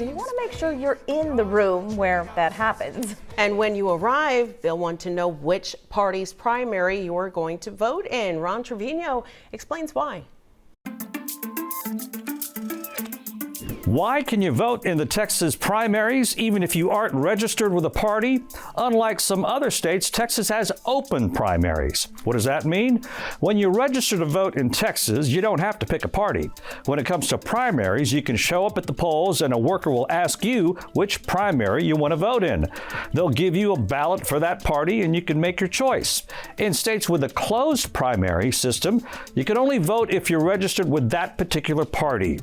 You want to make sure you're in the room where that happens. And when you arrive, they'll want to know which party's primary you are going to vote in. Ron Trevino explains why. Why can you vote in the Texas primaries even if you aren't registered with a party? Unlike some other states, Texas has open primaries. What does that mean? When you register to vote in Texas, you don't have to pick a party. When it comes to primaries, you can show up at the polls and a worker will ask you which primary you want to vote in. They'll give you a ballot for that party and you can make your choice. In states with a closed primary system, you can only vote if you're registered with that particular party.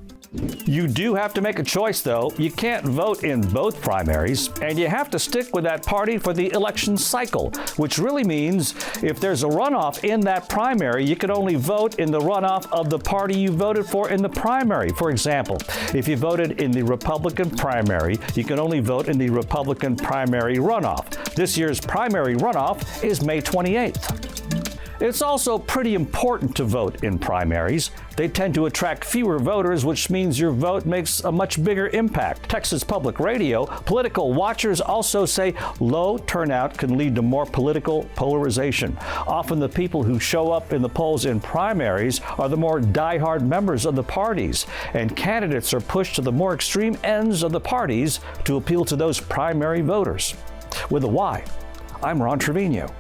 You do have to make a choice, though. You can't vote in both primaries, and you have to stick with that party for the election cycle, which really means if there's a runoff in that primary, you can only vote in the runoff of the party you voted for in the primary. For example, if you voted in the Republican primary, you can only vote in the Republican primary runoff. This year's primary runoff is May 28th. It's also pretty important to vote in primaries. They tend to attract fewer voters, which means your vote makes a much bigger impact. Texas Public Radio, political watchers also say low turnout can lead to more political polarization. Often the people who show up in the polls in primaries are the more diehard members of the parties, and candidates are pushed to the more extreme ends of the parties to appeal to those primary voters. With a Y, I'm Ron Trevino.